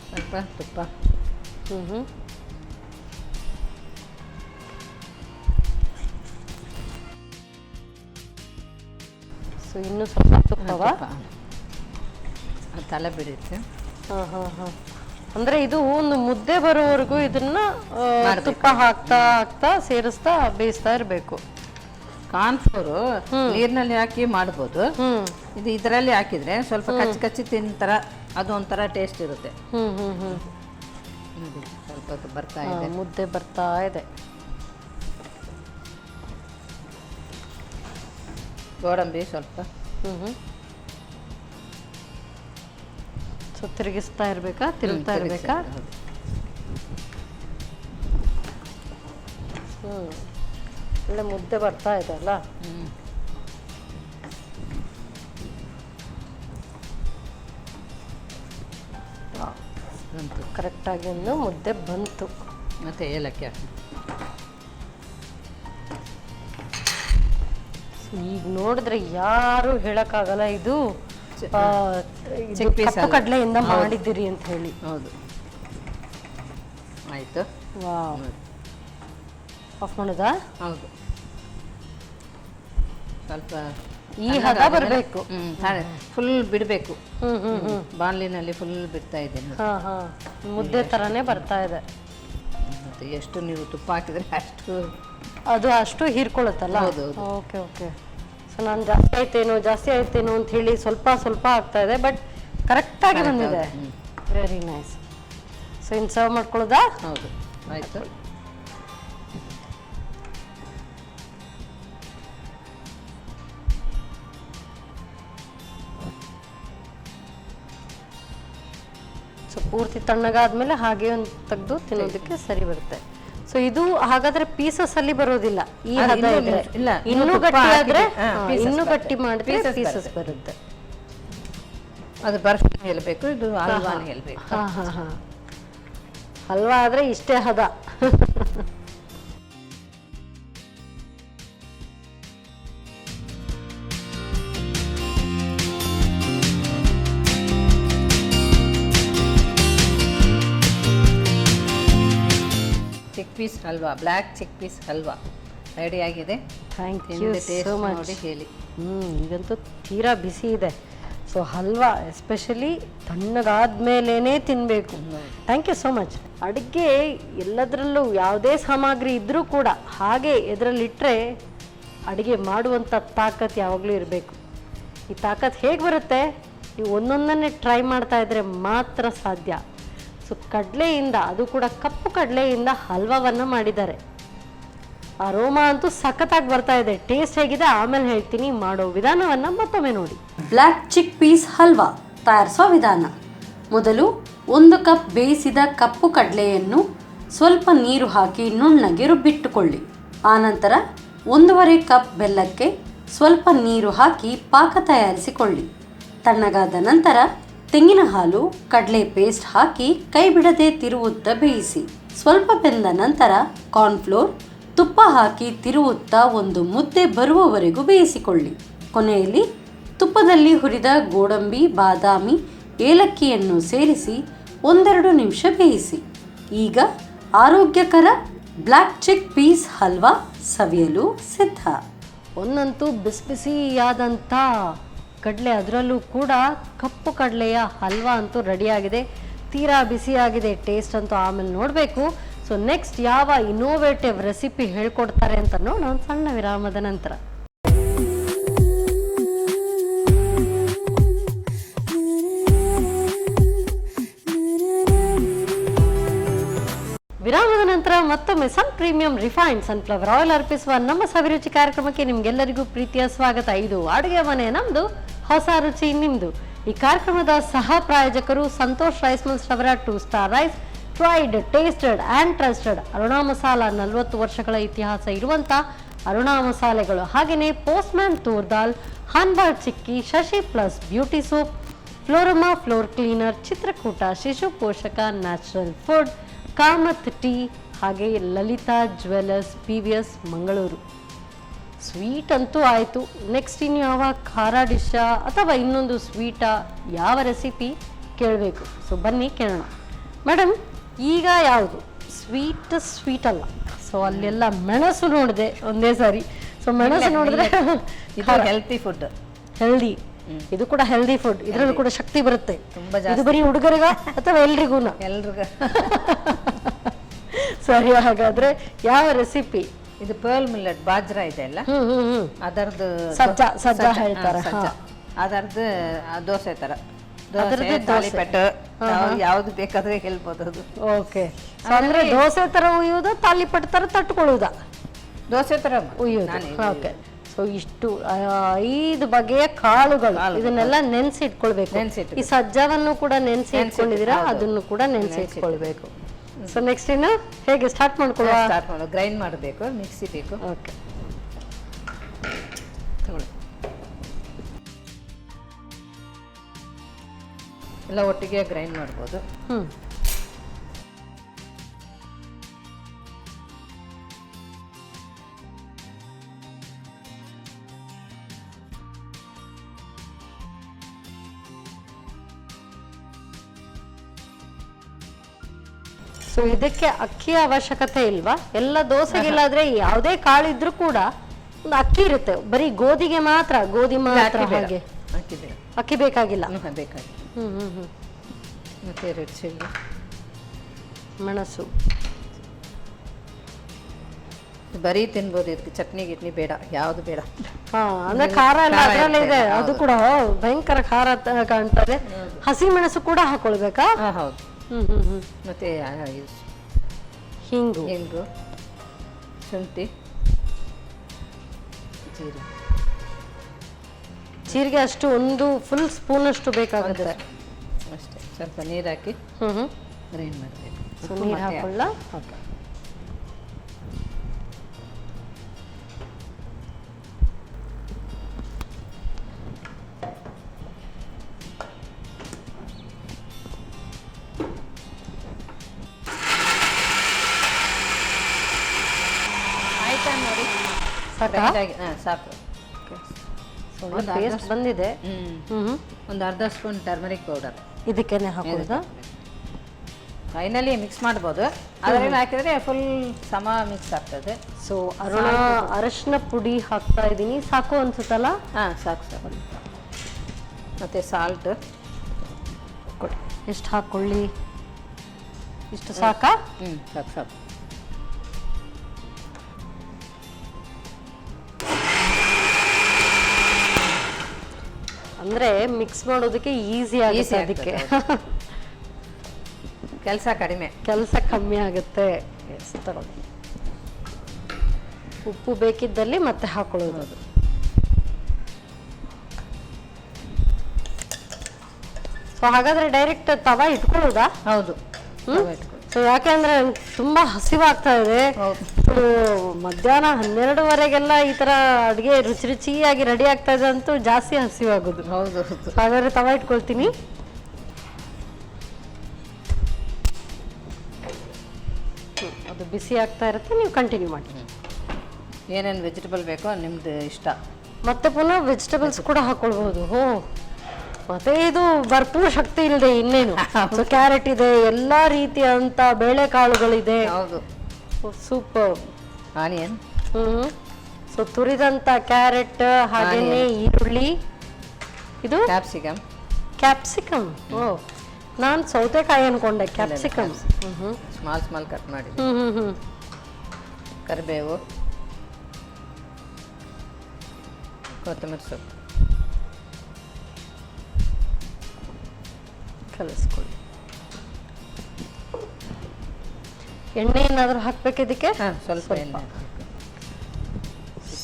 ಸ್ವಲ್ಪ ತುಪ್ಪ. ಸೊ ಇನ್ನು ಸ್ವಲ್ಪ ತುಪ್ಪವ ತಲೆ ಬಿಡುತ್ತೆ. ಅಂದ್ರೆ ಇದು ಒಂದು ಮುದ್ದೆ ಬರೋವರೆಗೂ ಇದನ್ನ ತುಪ್ಪ ಹಾಕ್ತಾ ಹಾಕ್ತಾ ಸೇರಿಸ್ತಾ ಬೇಯಿಸ್ತಾ ಇರ್ಬೇಕು. ಕಾರ್ನ್ಫ್ಲೋರು ನೀರಿನಲ್ಲಿ ಹಾಕಿ ಮಾಡ್ಬೋದು. ಇದು ಇದರಲ್ಲಿ ಹಾಕಿದ್ರೆ ಸ್ವಲ್ಪ ಕಚ್ಚಿ ಕಚ್ಚಿ ತಿಂತರ ಅದು ಒಂಥರ ಟೇಸ್ಟ್ ಇರುತ್ತೆ. ಸ್ವಲ್ಪ ಬರ್ತಾ ಇದೆ, ಮುದ್ದೆ ಬರ್ತಾ ಇದೆ. ಗೋಡಂಬಿ ಸ್ವಲ್ಪ ಸೊ ತಿರುಗಿಸ್ತಾ ಇರ್ಬೇಕಾ, ತಿರುಗ್ತಾ ಇರ್ಬೇಕಾ? ಒಳ್ಳೆ ಮುದ್ದೆ ಬರ್ತಾ ಇದೆ ಅಲ್ಲ. ಕರೆಕ್ಟಾಗಿ ಒಂದು ಮುದ್ದೆ ಬಂತು. ಮತ್ತೆ ಏಲಕ್ಕಿ ಹಾಕಿ. ಈಗ ನೋಡಿದ್ರೆ ಯಾರು ಹೇಳಕ್ಕಾಗಲ್ಲ ಇದು ಕಪ್ಪು ಕಡಲೆಯಿಂದ ಮಾಡಿದ್ದೀರಿ ಅಂತ ಹೇಳಿ. ಹೌದು, ಆಯ್ತು. ವಾವ್, ಆಫ್ ಮಾಡೋದಾ? ಹೌದು, ಸ್ವಲ್ಪ ಈ ಹದ ಬರಬೇಕು. ಫುಲ್ ಬಿಡಬೇಕು. ಬಾಣಲಿನಲ್ಲಿ ಫುಲ್ ಬಿಡ್ತಾ ಇದ್ದೇನೆ. ಮುದ್ದೆ ತರನೇ ಬರ್ತಾ ಇದೆ. ಮತ್ತೆ ಎಷ್ಟು ನೀವು ತುಪ್ಪ ಹಾಕಿದ್ರೆ ಅಷ್ಟು ಅದು ಅಷ್ಟು ಹೀರ್ಕೊಳ್ಳುತ್ತಲ್ಲ. Okay okay. ಸೊ ನಾನು ಜಾಸ್ತಿ ಆಯ್ತೇನೋ ಅಂತ ಹೇಳಿ ಸ್ವಲ್ಪ ಸ್ವಲ್ಪ ಆಗ್ತಾ ಇದೆ, ಬಟ್ ಕರೆಕ್ಟಾಗಿ ಬಂದಿದೆ. Very nice. ಸೊ ಇನ್ನು ಸರ್ವ್ ಮಾಡ್ಕೊಳ್ಳೋದಾ? ಹೌದು, ಆಯ್ತು. ಸೊ ಪೂರ್ತಿ ತಣ್ಣಗಾದ್ಮೇಲೆ ಹಾಗೆ ಒಂದು ತೆಗೆದು ತಿನ್ನೋದಕ್ಕೆ ಸರಿ ಬರುತ್ತೆ. ಸೊ ಇದು ಹಾಗಾದ್ರೆ ಪೀಸಸ್ ಅಲ್ಲಿ ಬರೋದಿಲ್ಲ. ಈ ಹದ ಇದ್ರೆ ಇನ್ನೂ ಗಟ್ಟಿ ಆದ್ರೆ, ಇನ್ನೂ ಗಟ್ಟಿ ಮಾಡಿದ್ರೆ ಪೀಸಸ್ ಬರುತ್ತೆ. ಅದು ಬರ್ಫಿ ಹೇಳ್ಬೇಕು, ಇದು ಹಲ್ವಾನೇ ಹೇಳ್ಬೇಕು. ಹಲ್ವಾ ಆದ್ರೆ ಇಷ್ಟೇ ಹದ. Chickpeas halwa, black chickpeas halwa ready ಆಗಿದೆ. Thank you so much. ನೋಡಿ ಹೇಳಿ. ಈಗಂತೂ ತೀರಾ ಬಿಸಿ ಇದೆ. ಸೊ ಹಲ್ವಾ ಎಸ್ಪೆಷಲಿ ತಣ್ಣಗಾದ್ಮೇಲೆ ತಿನ್ನಬೇಕು. Thank you so much. ಅಡುಗೆ ಎಲ್ಲದರಲ್ಲೂ ಯಾವುದೇ ಸಾಮಗ್ರಿ ಇದ್ದರೂ ಕೂಡ ಹಾಗೆ ಎದರಲ್ಲಿಟ್ಟರೆ ಅಡುಗೆ ಮಾಡುವಂಥ ತಾಕತ್ ಯಾವಾಗಲೂ ಇರಬೇಕು. ಈ ತಾಕತ್ ಹೇಗೆ ಬರುತ್ತೆ? ನೀವು ಒಂದೊಂದನ್ನೇ ಟ್ರೈ ಮಾಡ್ತಾ ಇದ್ದರೆ ಮಾತ್ರ ಸಾಧ್ಯ. ಸೊ ಕಡಲೆಯಿಂದ, ಅದು ಕೂಡ ಕಪ್ಪು ಕಡಲೆಯಿಂದ ಹಲ್ವಾವನ್ನು ಮಾಡಿದ್ದಾರೆ. ಅರೋಮಾ ಅಂತೂ ಸಖತ್ತಾಗಿ ಬರ್ತಾ ಇದೆ. ಟೇಸ್ಟ್ ಹೇಗಿದೆ ಆಮೇಲೆ ಹೇಳ್ತೀನಿ. ಮಾಡೋ ವಿಧಾನವನ್ನು ಮತ್ತೊಮ್ಮೆ ನೋಡಿ. ಬ್ಲ್ಯಾಕ್ ಚಿಕ್ ಪೀಸ್ ಹಲ್ವಾ ತಯಾರಿಸೋ ವಿಧಾನ. ಮೊದಲು 1 ಕಪ್ ಬೇಯಿಸಿದ ಕಪ್ಪು ಕಡಲೆಯನ್ನು ಸ್ವಲ್ಪ ನೀರು ಹಾಕಿ ನುಣ್ಣಗೆ ರುಬ್ಬಿಟ್ಟುಕೊಳ್ಳಿ. ಆನಂತರ 1.5 ಕಪ್ ಬೆಲ್ಲಕ್ಕೆ ಸ್ವಲ್ಪ ನೀರು ಹಾಕಿ ಪಾಕ ತಯಾರಿಸಿಕೊಳ್ಳಿ. ತಣ್ಣಗಾದ ನಂತರ ತೆಂಗಿನ ಹಾಲು, ಕಡಲೆ ಪೇಸ್ಟ್ ಹಾಕಿ ಕೈ ಬಿಡದೆ ತಿರುವುತ್ತಾ ಬೇಯಿಸಿ. ಸ್ವಲ್ಪ ಬೆಂದ ನಂತರ ಕಾರ್ನ್ಫ್ಲೋರ್, ತುಪ್ಪ ಹಾಕಿ ತಿರುವುತ್ತಾ ಒಂದು ಮುದ್ದೆ ಬರುವವರೆಗೂ ಬೇಯಿಸಿಕೊಳ್ಳಿ. ಕೊನೆಯಲ್ಲಿ ತುಪ್ಪದಲ್ಲಿ ಹುರಿದ ಗೋಡಂಬಿ, ಬಾದಾಮಿ, ಏಲಕ್ಕಿಯನ್ನು ಸೇರಿಸಿ 1-2 ನಿಮಿಷ ಬೇಯಿಸಿ. ಈಗ ಆರೋಗ್ಯಕರ ಬ್ಲ್ಯಾಕ್ ಚಿಕ್ ಪೀಸ್ ಹಲ್ವಾ ಸವಿಯಲು ಸಿದ್ಧ. ಒಂದಂತೂ ಬಿಸಿ ಬಿಸಿಯಾದಂಥ ಕಡಲೆ, ಅದರಲ್ಲೂ ಕೂಡ ಕಪ್ಪು ಕಡಲೆಯ ಹಲ್ವಾ ಅಂತೂ ರೆಡಿಯಾಗಿದೆ. ತೀರಾ ಬಿಸಿಯಾಗಿದೆ. ಟೇಸ್ಟ್ ಅಂತೂ ಆಮೇಲೆ ನೋಡಬೇಕು. ಸೊ ನೆಕ್ಸ್ಟ್ ಯಾವ ಇನೋವೇಟಿವ್ ರೆಸಿಪಿ ಹೇಳ್ಕೊಡ್ತಾರೆ ಅಂತ ನೋಡೋಣ ಒಂದು ಸಣ್ಣ ವಿರಾಮದ ನಂತರ. ವಿರಾಮದ ನಂತರ ಮತ್ತೊಮ್ಮೆ ಸನ್ ಪ್ರೀಮಿಯಂ ರಿಫೈನ್ಡ್ ಸನ್ಫ್ಲವರ್ ಆಯಿಲ್ ಅರ್ಪಿಸುವ ನಮ್ಮ ಸವಿರುಚಿ ಕಾರ್ಯಕ್ರಮಕ್ಕೆ ನಿಮ್ಗೆಲ್ಲರಿಗೂ ಪ್ರೀತಿಯ ಸ್ವಾಗತ. ಇದು ಅಡುಗೆ ಮನೆ ನಮ್ದು, ಹೊಸ ರುಚಿ ನಿಮ್ದು. ಈ ಕಾರ್ಯಕ್ರಮದ ಸಹ ಪ್ರಾಯೋಜಕರು ಸಂತೋಷ್ ರೈಸ್ ಮಿಲ್ಸ್ ರವರ 2 star rice, tried, tasted and trusted Aruna masala, 40 ವರ್ಷಗಳ ಇತಿಹಾಸ ಇರುವಂಥ ಅರುಣಾ ಮಸಾಲೆಗಳು. ಹಾಗೆಯೇ ಪೋಸ್ಟ್ಮ್ಯಾನ್ ತೂರ್ ದಾಲ್, ಹಾನ್ಬಾರ್ chikki, Shashi plus beauty soap, Floroma floor cleaner, Chitrakoota, Shishu Poshaka, natural food, Kamath tea, ಹಾಗೆ Lalitha jewellers, PVS Mangaluru. Sweet ಅಂತೂ ಆಯಿತು. ನೆಕ್ಸ್ಟ್ ಇನ್ನು ಯಾವ ಖಾರ ಡಿಶ್ಶಾ ಅಥವಾ ಇನ್ನೊಂದು ಸ್ವೀಟಾ, ಯಾವ ರೆಸಿಪಿ ಕೇಳಬೇಕು? ಸೊ ಬನ್ನಿ ಕೇಳೋಣ. ಮೇಡಮ್, ಈಗ ಯಾವುದು ಸ್ವೀಟ್ ಅಲ್ಲ. ಸೊ ಅಲ್ಲೆಲ್ಲ ಮೆಣಸು ನೋಡಿದೆ ಒಂದೇ ಸಾರಿ. ಸೊ ಮೆಣಸು ನೋಡಿದ್ರೆ ಹೆಲ್ತಿ ಫುಡ್, ಹೆಲ್ದಿ. ಇದು ಕೂಡ ಹೆಲ್ದಿ ಫುಡ್, ಇದರಲ್ಲೂ ಕೂಡ ಶಕ್ತಿ ಬರುತ್ತೆ. ಇದು ಬರೀ ಹುಡುಗರಿಗ ಅಥವಾ ಎಲ್ರಿಗೂ? ಎಲ್ರಿಗೂ. ಸರಿ, ಹಾಗಾದ್ರೆ ಯಾವ ರೆಸಿಪಿ? ಇದು ಪರ್ಲ್ ಮಿಲ್ಲೆಟ್ ಬಾಜ್ರಾ ಇದೆ ಅಲ್ಲ, ಅದರದ್ದು ಸಜ್ಜಾ ಹೇಳ್ತಾರೆ. ಅದರದ್ದು ದೋಸೆ ತರ, ದೋಸೆ ತಾಲಿಪಟ್ಟು, ಯಾವ್ದು ಬೇಕಾದ್ರೆ ಹೇಳ್ಬೋದು ಅದು. ಓಕೆ, ಅಂದ್ರೆ ದೋಸೆ ತರ ಉಯ್ಯುವುದ, ತಾಲಿಪಟ್ಟು ತರ ತಟ್ಕೊಳ್ಳುವುದ? ದೋಸೆ ತರ ಉಯ್ಯುವುದು. ಓಕೆ, ಸೊ ಇಷ್ಟು 5 ಬಗೆಯ ಕಾಳುಗಳು, ಇದನ್ನೆಲ್ಲ ನೆನೆಸಿ ಇಟ್ಕೊಳ್ಬೇಕು. ಈ ಸಜ್ಜಾವನ್ನು ಕೂಡ ನೆನೆಸಿ ಇಟ್ಕೊಂಡಿದ್ದೀರಾ, ಅದನ್ನು ಕೂಡ ನೆನೆಸಿ ಇಟ್ಕೊಳ್ಬೇಕು. ಸೊ ನೆಕ್ಸ್ಟ್ ಇನ್ನು ಹೇಗೆ ಸ್ಟಾರ್ಟ್ ಮಾಡ್ಕೊಳ್ಳುವ? ಸ್ಟಾರ್ಟ್ ಮಾಡೋದು, ಗ್ರೈಂಡ್ ಮಾಡಬೇಕು, ಮಿಕ್ಸಿ ಬೇಕು. ಓಕೆ, ಎಲ್ಲ ಒಟ್ಟಿಗೆ ಗ್ರೈಂಡ್ ಮಾಡ್ಬೋದು. ಸೊ ಇದಕ್ಕೆ ಅಕ್ಕಿಯ ಅವಶ್ಯಕತೆ ಇಲ್ವಾ? ಎಲ್ಲ ದೋಸೆಗಿಲ್ಲಾದ್ರೆ ಯಾವುದೇ ಕಾಳಿದ್ರೂ ಕೂಡ ಒಂದು ಅಕ್ಕಿ ಇರುತ್ತೆ, ಬರೀ ಗೋಧಿಗೆ ಮಾತ್ರ, ಗೋಧಿ ಮಾತ್ರ. ಹಾಗೆ ಅಕ್ಕಿ ಬೇಕಾಗಿಲ್ಲ. ಬೇಕಾಗಿಲ್ಲ. ಮತ್ತೆ ರೆಡ್ ಚಿಲ್ಲಿ, ಮೆಣಸು. ಬರೀ ತಿನ್ಬೋದು, ಇದಕ್ಕೆ ಚಟ್ನಿ ಗಿಟ್ನಿ ಬೇಡ, ಯಾವುದು ಬೇಡ. ಅಂದ್ರೆ ಖಾರ ಎಲ್ಲ ಅದರಲ್ಲೇ ಇದೆ. ಅದು ಕೂಡ ಭಯಂಕರ ಖಾರ ಕಾಣ್ತದೆ. ಹಸಿ ಮೆಣಸು ಕೂಡ ಹಾಕೊಳ್ಬೇಕಾ? ಹೌದು. ಮತ್ತೆ ಹಿಂಗು, ಶುಂಠಿ, ಜೀರಿಗೆ ಅಷ್ಟು ಒಂದು ಫುಲ್ ಸ್ಪೂನ್ ಅಷ್ಟು ಬೇಕಾಗುತ್ತೆ ಅಷ್ಟೇ. ಸ್ವಲ್ಪ ನೀರು ಹಾಕಿ ಗ್ರೈಂಡ್ ಮಾಡಬೇಕು. ಸೊ ನೀರು ಹಾಕೊಳ್ಳ. ಓಕೆ, ಸಾಕು. ಪೇಸ್ಟ್ ಬಂದಿದೆ. ಒಂದು ಅರ್ಧ ಸ್ಪೂನ್ ಟರ್ಮರಿಕ್ ಪೌಡರ್ ಇದಕ್ಕೇನೆ ಹಾಕೋದಾ? ಫೈನಲಿ ಮಿಕ್ಸ್ ಮಾಡ್ಬೋದು, ಅದರಲ್ಲಿ ಹಾಕಿದ್ರೆ ಫುಲ್ ಸಮ ಮಿಕ್ಸ್ ಆಗ್ತದೆ. ಸೊ ಅರಶಿನ ಪುಡಿ ಹಾಕ್ತಾ ಇದ್ದೀನಿ, ಸಾಕು ಅನ್ಸುತ್ತಲ್ಲ? ಸಾಕು. ಮತ್ತೆ ಸಾಲ್ಟ್ ಕೊಡಿ. ಎಷ್ಟು ಹಾಕೊಳ್ಳಿ? ಇಷ್ಟು ಸಾಕಾ? ಸಾಕು. ಅಂದ್ರೆ ಮಿಕ್ಸ್ ಮಾಡೋದಕ್ಕೆ ಈಸಿ ಆಗುತ್ತೆ, ಅದಕ್ಕೆ ಕೆಲಸ ಕಮ್ಮಿ ಆಗುತ್ತೆ. ತಗೊಳ್ಳಿ. ಉಪ್ಪು ಬೇಕಿದ್ದಲ್ಲಿ ಮತ್ತೆ ಹಾಕೊಳ್ಳೋದು. ಅದು ಸೊ ಹಾಗಾದ್ರೆ ಡೈರೆಕ್ಟ್ ತವಾ ಇಟ್ಕೊಳ್ಳೋದಾ? ಹೌದು. ಸೊ ಯಾಕೆಂದ್ರೆ ತುಂಬಾ ಹಸಿವಾಗ್ತಾ ಇದೆ. ಮಧ್ಯಾಹ್ನ 12:30 ಈ ತರ ಅಡುಗೆ ರುಚಿಯಾಗಿ ರೆಡಿ ಆಗ್ತಾ ಇದೆ ಅಂತೂ ಜಾಸ್ತಿ ಹಸಿವಾಗೋದು. ಹೌದು. ಹಾಗಾದ್ರೆ ತವಾ ಇಟ್ಕೊಳ್ತೀನಿ. ಅದು ಬಿಸಿ ಆಗ್ತಾ ಇರುತ್ತೆ, ನೀವು ಕಂಟಿನ್ಯೂ ಮಾಡಿ. ಏನೇನು ವೆಜಿಟೇಬಲ್ ಬೇಕೋ ನಿಮ್ದು ಇಷ್ಟ. ಮತ್ತೆ ಪುನಃ ವೆಜಿಟೇಬಲ್ಸ್ ಕೂಡ ಹಾಕೊಳ್ಬಹುದು. ಮತ್ತೆ ಇದು ಭರ್ಪೂರ್ ಶಕ್ತಿ ಇಲ್ಲದೆ ಇನ್ನೇನು. ಸೊ ಕ್ಯಾರೆಟ್ ಇದೆ, ಎಲ್ಲಾ ರೀತಿಯಂತ ಬೇಳೆಕಾಳುಗಳಿದೆ. ಹೌದು, ಸೂಪರ್. ಆನಿಯನ್, ಸೊ ತುರಿದಂತ ಕ್ಯಾರೆಟ್, ಹಾಗೇನೆ ಈರುಳ್ಳಿ, ಇದು ಕ್ಯಾಪ್ಸಿಕಮ್. ಓ ನಾನು ಸೌತೆಕಾಯಿ ಅನ್ಕೊಂಡೆ, ಕ್ಯಾಪ್ಸಿಕಮ್. ಸ್ಮಾಲ್ ಕಟ್ ಮಾಡಿ, ಕರಿಬೇವು, ಕೊತ್ತಂಬರಿ ಸೊಪ್ಪು ಕಲಿಸ್ಕೊಳ್ಳಿ. ಎಣ್ಣೆ ಏನಾದರೂ ಹಾಕ್ಬೇಕು ಇದಕ್ಕೆ? ಸ್ವಲ್ಪ ಎಣ್ಣೆ ಹಾಕ್ಬೇಕು.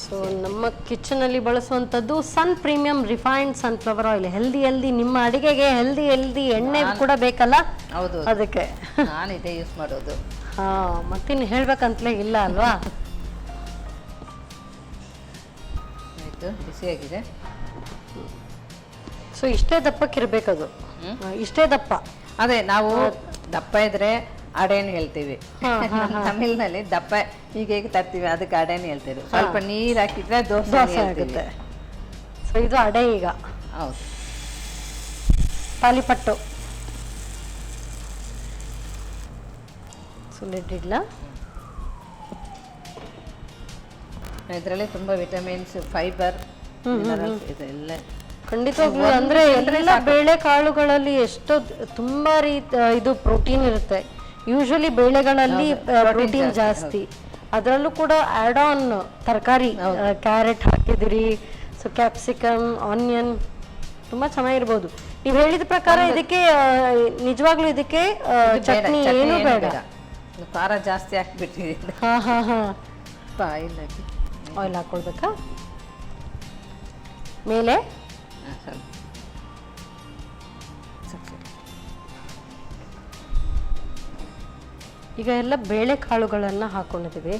ಸೊ ನಮ್ಮ ಕಿಚನಲ್ಲಿ ಬಳಸುವಂಥದ್ದು Sun premium refined sunflower oil. Healthy ನಿಮ್ಮ ಅಡಿಗೆಗೆ ಹೆಲ್ದಿ ಎಣ್ಣೆ ಕೂಡ ಬೇಕಲ್ಲ, ಹೌದು, ಅದಕ್ಕೆ ನಾನು ಇದೇ ಯೂಸ್ ಮಾಡೋದು. ಮತ್ತಿನ್ನು ಹೇಳ್ಬೇಕಂತಲೇ ಇಲ್ಲ ಅಲ್ವಾ? ಆಯಿತು, ಬಿಸಿಯಾಗಿದೆ. ಸೊ ಇಷ್ಟೇ ದಪ್ಪಕ್ಕಿರ್ಬೇಕದು, ಇಷ್ಟೇ ದಪ್ಪ. ಅದೇ ನಾವು ದಪ್ಪ ಇದ್ರೆ ಅಡೆಯನ್ನು ಹೇಳ್ತೀವಿ, ತಮಿಳ್ನಲ್ಲಿ ದಪ್ಪ ಹೀಗೆ ತರ್ತೀವಿ, ಅದಕ್ಕೆ ಅಡೆಯನ್ನು ಹೇಳ್ತೀವಿ. ಸ್ವಲ್ಪ ನೀರು ಹಾಕಿದ್ರೆ ದೋಸೆ ಆಗುತ್ತೆ. ಸೊ ಇದು ಅಡೆ. ಈಗ ಹೌದು, ತಾಲಿಪಟ್ಟು ಸುಲಿಟ್ಟಿಡ್ಲ. ಇದರಲ್ಲಿ ತುಂಬಾ ವಿಟಮಿನ್ಸ್, ಫೈಬರ್, ಇದೆಲ್ಲ ಖಂಡಿತವಾಗ್ಲೂ. ಅಂದ್ರೆ ಎಲ್ಲ ಬೇಳೆ ಕಾಳುಗಳಲ್ಲಿ ಎಷ್ಟೋ ತುಂಬಾ ಇದು ಪ್ರೋಟೀನ್ ಇರುತ್ತೆ. ಯೂಶಲಿ ಬೇಳೆಗಳಲ್ಲಿ ಪ್ರೋಟೀನ್ ಜಾಸ್ತಿ, ಅದರಲ್ಲೂ ಕೂಡ ಆಡ್ ಆನ್ ತರಕಾರಿ, ಕ್ಯಾರೆಟ್ ಹಾಕಿದಿರಿ, ಸೊ ಕ್ಯಾಪ್ಸಿಕಮ್, ಆನಿಯನ್ ತುಂಬಾ ಚೆನ್ನಾಗಿರ್ಬೋದು. ನೀವು ಹೇಳಿದ ಪ್ರಕಾರ ಇದಕ್ಕೆ ನಿಜವಾಗ್ಲೂ ಇದಕ್ಕೆ ಚಟ್ನಿ ಏನು ಬೇಡ, ಖಾರ ಜಾಸ್ತಿ ಹಾಕ್ಬಿಟ್ಟಿದೆ. ಆಯಿಲ್ ಹಾಕೊಳ್ಬೇಕಾ ಮೇಲೆ? ಈಗ ಎಲ್ಲ ಬೇಳೆ ಕಾಳುಗಳನ್ನ ಹಾಕೊಂಡಿದ್ದೀವಿ.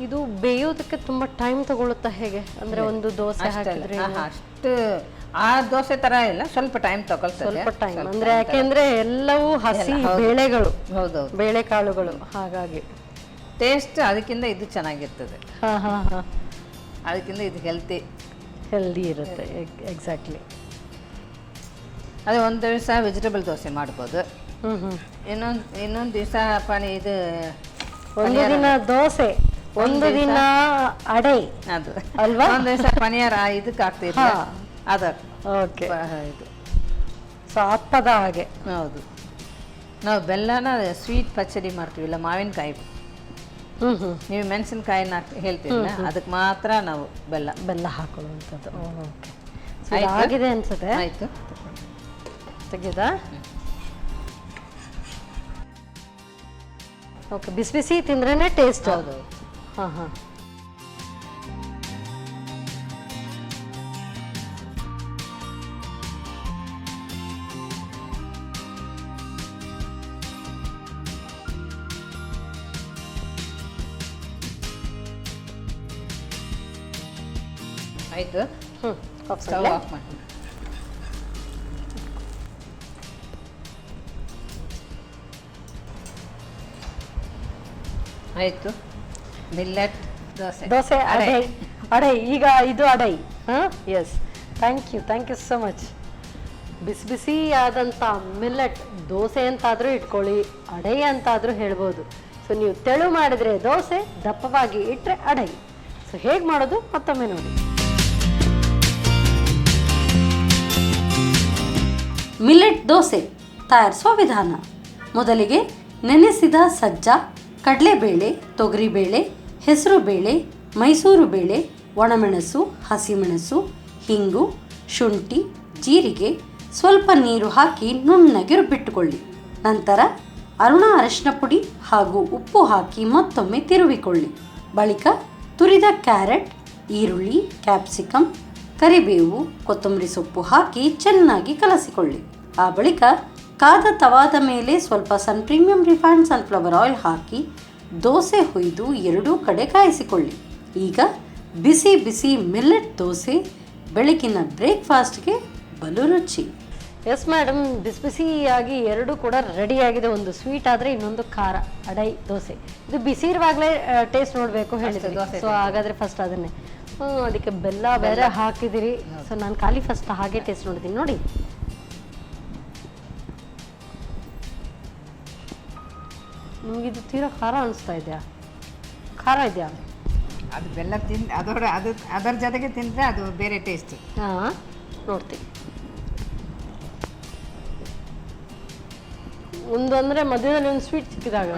ಇದು ಬೇಯೋದಕ್ಕೆ ತುಂಬಾ ಟೈಮ್ ತಗೊಳುತ್ತಾ ಹೇಗೆ? ಅಂದ್ರೆ ಒಂದು ದೋಸೆ ಹಾಕಿದ್ರೆ ಅಷ್ಟು ಆ ದೋಸೆ ತರ ಇಲ್ಲ, ಸ್ವಲ್ಪ ಟೈಮ್ ತಗೊಳ್ತದೆ. ಸ್ವಲ್ಪ ಟೈಮ್ ಅಂದ್ರೆ ಯಾಕೆಂದ್ರೆ ಎಲ್ಲವೂ ಹಸಿ ಬೇಳೆಗಳು, ಹೌದೌದು, ಬೇಳೆ ಕಾಳುಗಳು, ಹಾಗಾಗಿ ಟೇಸ್ಟ್ ಅದಕ್ಕಿಂತ ಇದು ಚೆನ್ನಾಗಿರ್ತದೆ. ಅದಕ್ಕಿಂತ ಇದು ಹೆಲ್ದಿ ಇರುತ್ತೆ. ಎಕ್ಸಾಕ್ಟ್ಲಿ. ಅದೇ ಒಂದು ದಿವಸ ವೆಜಿಟೇಬಲ್ ದೋಸೆ ಮಾಡ್ಬೋದು, ಇನ್ನೊಂದು ದಿವಸ ಇದು ಒಂದು ದಿನ ದೋಸೆ, ಒಂದು ದಿನ ಅಡೆ, ಅದು ಅಲ್ವಾ? ಒಂದು ದಿವಸ ಪನಿಯಾರ ಇದಕ್ಕೆ ಹಾಕ್ತಿದ್ವಿ, ಅದ ಓಕೆ. ಇದು ಸೊ ಅಪ್ಪದ ಹಾಗೆ. ಹೌದು, ನಾವು ಬೆಲ್ಲನ ಸ್ವೀಟ್ ಪಚ್ಚಡಿ ಮಾಡ್ತೀವಿಲ್ಲ, ಮಾವಿನಕಾಯಿ, ನೀವು ಮೆಣಸಿನಕಾಯಿನ ಹೇಳ್ತೀರಲ್ಲ, ಅದಕ್ಕೆ ಮಾತ್ರ ನಾವು ಬೆಲ್ಲ ಹಾಕೊಳ್ಳುವಂಥದ್ದು. ಓಕೆ, ಆಗಿದೆ ಅನ್ಸುತ್ತೆ. ಆಯ್ತು, ತೆಗೆದಾ? ಓಕೆ, ಬಿಸಿ ಬಿಸಿ ತಿಂದ್ರೇನೆ ಟೇಸ್ಟ್. ಹೌದು. ಹಾಂ. ಆಯ್ತು, ಸ್ಟವ್ ಆಫ್ ಮಾಡಿ. ಆಯ್ತು, ಮಿಲ್ಲೆಟ್ ದೋಸೆ ಅಡೈ. ಈಗ ಇದು adai. Yes, thank you so much. ಬಿಸಿ ಬಿಸಿ ಆದಂಥ ಮಿಲ್ಲೆಟ್ ದೋಸೆ ಅಂತಾದರೂ ಇಟ್ಕೊಳ್ಳಿ, ಅಡೈ ಅಂತಾದರೂ ಹೇಳ್ಬೋದು. ಸೊ ನೀವು ತೆಳು ಮಾಡಿದ್ರೆ ದೋಸೆ, ದಪ್ಪವಾಗಿ ಇಟ್ಟರೆ ಅಡೈ. ಸೊ ಹೇಗೆ ಮಾಡೋದು ಮತ್ತೊಮ್ಮೆ ನೋಡಿ. ಮಿಲ್ಲೆಟ್ ದೋಸೆ ತಯಾರಿಸುವ ವಿಧಾನ. ಮೊದಲಿಗೆ ನೆನೆಸಿದ ಸಜ್ಜ, ಕಡಲೆಬೇಳೆ, ತೊಗರಿಬೇಳೆ, ಹೆಸರುಬೇಳೆ, ಮೈಸೂರು ಬೇಳೆ, ಒಣಮೆಣಸು, ಹಸಿಮೆಣಸು, ಹಿಂಗು, ಶುಂಠಿ, ಜೀರಿಗೆ, ಸ್ವಲ್ಪ ನೀರು ಹಾಕಿ ನುಣ್ಣಗೆ ರುಬ್ಬಿಟ್ಟುಕೊಳ್ಳಿ. ನಂತರ ಅರಿಶಿನ ಪುಡಿ ಹಾಗೂ ಉಪ್ಪು ಹಾಕಿ ಮತ್ತೊಮ್ಮೆ ತಿರುವಿಕೊಳ್ಳಿ. ಬಳಿಕ ತುರಿದ ಕ್ಯಾರೆಟ್, ಈರುಳ್ಳಿ, ಕ್ಯಾಪ್ಸಿಕಮ್, ಕರಿಬೇವು, ಕೊತ್ತಂಬರಿ ಸೊಪ್ಪು ಹಾಕಿ ಚೆನ್ನಾಗಿ ಕಲಸಿಕೊಳ್ಳಿ. ಆ ಬಳಿಕ ಕಾದ ತವಾದ ಮೇಲೆ ಸ್ವಲ್ಪ ಸನ್ ಪ್ರೀಮಿಯಂ ರಿಫೈನ್ಡ್ ಸನ್ಫ್ಲವರ್ ಆಯಿಲ್ ಹಾಕಿ ದೋಸೆ ಹುಯ್ದು ಎರಡೂ ಕಡೆ ಕಾಯಿಸಿಕೊಳ್ಳಿ. ಈಗ ಬಿಸಿ ಬಿಸಿ ಮಿಲ್ಲೆಟ್ ದೋಸೆ ಬೆಳಗಿನ ಬ್ರೇಕ್ಫಾಸ್ಟ್ಗೆ ಬಲು ರುಚಿ. ಎಸ್ ಮೇಡಮ್, ಬಿಸಿ ಬಿಸಿಯಾಗಿ ಎರಡೂ ಕೂಡ ರೆಡಿಯಾಗಿದೆ. ಒಂದು ಸ್ವೀಟ್ ಆದರೆ ಇನ್ನೊಂದು ಖಾರ, ಅಡೈ ದೋಸೆ. ಇದು ಬಿಸಿ ಇರುವಾಗಲೇ ಟೇಸ್ಟ್ ನೋಡಬೇಕು ಹೇಳಿದ್ರಿ. ಸೊ ಹಾಗಾದರೆ ಫಸ್ಟ್ ಅದನ್ನೇ. ಅದಕ್ಕೆ ಬೆಲ್ಲ ಬೇರೆ ಹಾಕಿದಿರಿ. ಸೊ ನಾನು ಖಾಲಿ ಫಸ್ಟ್ ಹಾಗೆ ಟೇಸ್ಟ್ ನೋಡ್ತೀನಿ. ನೋಡಿ, ನಿಮಗಿದು ತೀರಾ ಖಾರ ಅನಿಸ್ತಾ ಇದೆಯಾ? ಖಾರ ಇದೆಯಾ? ಅದು ಬೆಲ್ಲ ಅದರ ಜೊತೆಗೆ ತಿಂದರೆ ಅದು ಬೇರೆ ಟೇಸ್ಟ್. ಹಾಂ, ನೋಡ್ತೀನಿ. ಒಂದು ಅಂದರೆ ಮಧ್ಯದಲ್ಲಿ ಒಂದು ಸ್ವೀಟ್ ಸಿಕ್ಕಿದಾಗ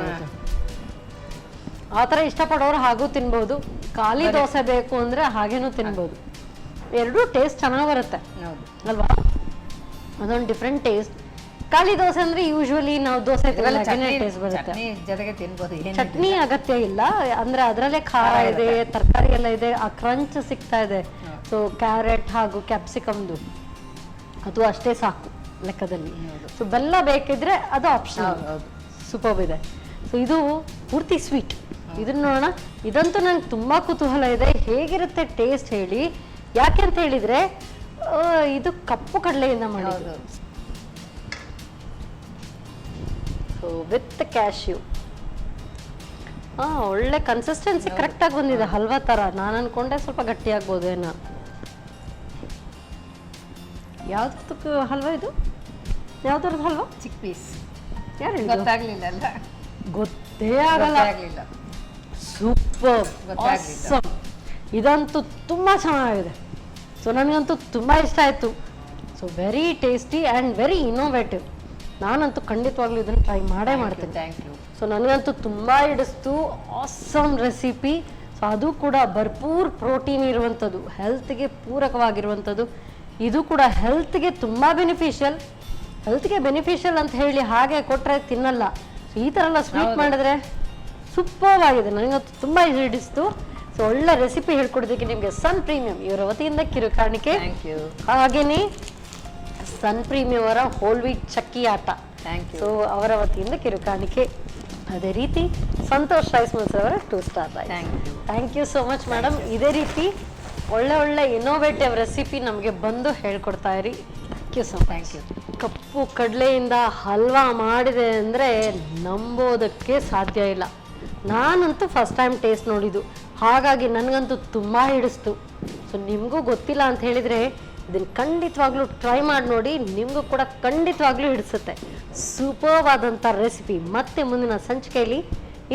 ಆ ಥರ ಇಷ್ಟಪಡೋರು ಹಾಗೂ ತಿನ್ಬೋದು. ಖಾಲಿ ದೋಸೆ ಬೇಕು ಅಂದರೆ ಹಾಗೇನೂ ತಿನ್ಬೋದು. ಎರಡೂ ಟೇಸ್ಟ್ ಚೆನ್ನಾಗಿ ಬರುತ್ತೆ ಅಲ್ವಾ? ಅದೊಂದು ಡಿಫ್ರೆಂಟ್ ಟೇಸ್ಟ್. ಖಾಲಿ ದೋಸೆ ಅಂದರೆ ಯೂಶ್ವಲಿ ನಾವು ದೋಸೆ ಟೇಸ್ಟ್ ಬರುತ್ತೆ. ಜೊತೆಗೆ ತಿನ್ಬೋದು, ಚಟ್ನಿ ಅಗತ್ಯ ಇಲ್ಲ, ಅಂದರೆ ಅದರಲ್ಲೇ ಖಾರ ಇದೆ, ತರಕಾರಿ ಎಲ್ಲ ಇದೆ, ಆ ಕ್ರಂಚ್ ಸಿಗ್ತಾ ಇದೆ. ಸೊ ಕ್ಯಾರೆಟ್ ಹಾಗೂ ಕ್ಯಾಪ್ಸಿಕಮ್ದು ಅದು ಅಷ್ಟೇ ಸಾಕು ಲೆಕ್ಕದಲ್ಲಿ. ಸೊ ಬೆಲ್ಲ ಬೇಕಿದ್ರೆ ಅದು ಆಪ್ಷನ್. ಸೂಪರ್ ಇದೆ. ಸೊ ಇದು ಪೂರ್ತಿ ಸ್ವೀಟ್. ಇದನ್ನ ನೋಡೋಣ. ಇದಂತೂ ನಂಗೆ ತುಂಬ ಕುತೂಹಲ ಇದೆ, ಹೇಗಿರುತ್ತೆ ಟೇಸ್ಟ್ ಹೇಳಿ. ಯಾಕೆ ಅಂತ ಹೇಳಿದರೆ ಇದು ಕಪ್ಪು ಕಡಲೆಯಿಂದ ಮಾಡಿದ್ದು. So with cashew. ಒಳ್ಳೆ ಕನ್ಸಿಸ್ಟೆನ್ಸಿ ಕರೆಕ್ಟಾಗಿ ಬಂದಿದೆ, ಹಲ್ವಾ ಥರ. ನಾನು ಅನ್ಕೊಂಡೆ ಸ್ವಲ್ಪ ಗಟ್ಟಿ ಆಗ್ಬೋದೇನೋ. ಯಾವ್ದಕ್ಕೆ ಹಲ್ವಾ ಇದು? ಯಾವ್ದ್ರದ್ದು ಹಲ್ವಾ? ಚಿಕ್ ಪೀಸ್. ಯಾರು ಗೊತ್ತಾಗ್ಲಿಲ್ಲ ಅಲ್ಲ? ಗೊತ್ತೇ ಆಗಲ್ಲ. Super, awesome. ಇದಂತೂ ತುಂಬ ಚೆನ್ನಾಗಿದೆ. ಸೊ ನನಗಂತೂ ತುಂಬ ಇಷ್ಟ ಆಯಿತು. So very tasty and very innovative. ನಾನಂತೂ ಖಂಡಿತವಾಗ್ಲೂ ಇದನ್ನು ಟ್ರೈ ಮಾಡೇ ಮಾಡ್ತೀನಿ. Thank you. ಸೊ ನನಗಂತೂ ತುಂಬ ಹಿಡಿಸ್ತು. Awesome recipe. ಸೊ ಅದು ಕೂಡ ಭರ್ಪೂರ್ ಪ್ರೋಟೀನ್ ಇರುವಂಥದ್ದು, ಹೆಲ್ತ್ಗೆ ಪೂರಕವಾಗಿರುವಂಥದ್ದು. ಇದು ಕೂಡ ಹೆಲ್ತ್ಗೆ ತುಂಬ ಬೆನಿಫಿಷಿಯಲ್. ಹೆಲ್ತ್ಗೆ ಬೆನಿಫಿಷಿಯಲ್ ಅಂತ ಹೇಳಿ ಹಾಗೆ ಕೊಟ್ಟರೆ ತಿನ್ನಲ್ಲ. ಸೊ ಈ ಥರ ಎಲ್ಲ ಸ್ವೀಟ್ ಮಾಡಿದ್ರೆ ಸೂಪರ್ ಆಗಿದೆ. ನನಗಂತೂ ತುಂಬ ಹಿಡಿಸ್ತು. ಸೊ ಒಳ್ಳೆ ರೆಸಿಪಿ ಹೇಳ್ಕೊಡೋದಕ್ಕೆ ನಿಮಗೆ ಸನ್ ಪ್ರೀಮಿಯಂ ಇವರ ವತಿಯಿಂದ ಕಿರುಕಾಣಿಕೆ. ಹಾಗೆಯೇ ಸನ್ ಪ್ರೀಮಿಯಂ ಅವರ ಹೋಲ್ ವೀಟ್ ಚಕ್ಕಿ ಆಟ, ಸೊ ಅವರ ವತಿಯಿಂದ ಕಿರುಕಾಣಿಕೆ. ಅದೇ ರೀತಿ ಸಂತೋಷ್ ರೈಸ್ ಮಿಲ್ಸ್ ಅವರ 2 star rice. Thank you so much madam. ಇದೇ ರೀತಿ ಒಳ್ಳೆ ಒಳ್ಳೆ ಇನೋವೇಟಿವ್ ರೆಸಿಪಿ ನಮಗೆ ಬಂದು ಹೇಳ್ಕೊಡ್ತಾ ಇರಿ. Thank you so much. ಕಪ್ಪು ಕಡಲೆಯಿಂದ ಹಲ್ವಾ ಮಾಡಿದೆ ಅಂದರೆ ನಂಬೋದಕ್ಕೆ ಸಾಧ್ಯ ಇಲ್ಲ. ನಾನಂತೂ ಫಸ್ಟ್ ಟೈಮ್ ಟೇಸ್ಟ್ ನೋಡಿದ್ದು, ಹಾಗಾಗಿ ನನಗಂತೂ ತುಂಬ ಹಿಡಿಸ್ತು. ಸೊ ನಿಮಗೂ ಗೊತ್ತಿಲ್ಲ ಅಂತ ಹೇಳಿದರೆ ಇದನ್ನು ಖಂಡಿತವಾಗ್ಲೂ ಟ್ರೈ ಮಾಡಿ ನೋಡಿ, ನಿಮಗೂ ಕೂಡ ಖಂಡಿತವಾಗ್ಲೂ ಹಿಡಿಸುತ್ತೆ. ಸೂಪರ್ವ್ ಆದಂಥ ರೆಸಿಪಿ. ಮತ್ತೆ ಮುಂದಿನ ಸಂಚಿಕೆಯಲ್ಲಿ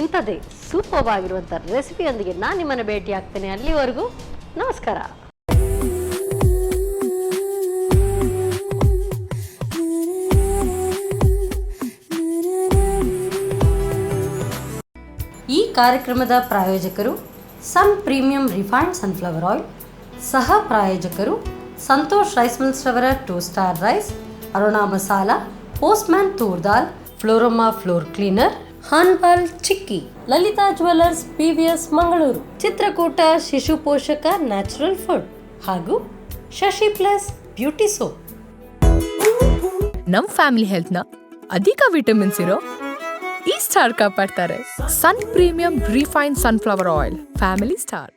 ಇಂಥದ್ದೇ ಸೂಪರ್ವ್ ಆಗಿರುವಂಥ ರೆಸಿಪಿಯೊಂದಿಗೆ ನಾನು ನಿಮ್ಮನ್ನು ಭೇಟಿ ಆಗ್ತೇನೆ. ಅಲ್ಲಿವರೆಗೂ ನಮಸ್ಕಾರ. ಈ ಕಾರ್ಯಕ್ರಮದ ಪ್ರಾಯೋಜಕರು Sun premium refined sunflower oil. ಸಹ ಪ್ರಾಯೋಜಕರು ಸಂತೋಷ್ ರೈಸ್ ಮಿಲ್ಸ್ ರವರ 2 star rice, Aruna masala, Postman toor dal, Floroma floor cleaner, ಹಾನ್ಪಾಲ್ chikki, Lalitha jewellers PVS Mangaluru, Chitrakoota Shishu Poshaka natural food ಹಾಗೂ ಶಶಿ ಪ್ಲಸ್ ಬ್ಯೂಟಿ ಸೋಪ್. ನಮ್ ಫ್ಯಾಮಿಲಿ ಹೆಲ್ತ್ ನ ಅಧಿಕ ವಿಟಮಿನ್ಸ್ ಇರೋ ಈ ಸ್ಟಾರ್ ಕಾಪಾಡ್ತಾರೆ. Sun Premium refine sunflower oil, family star.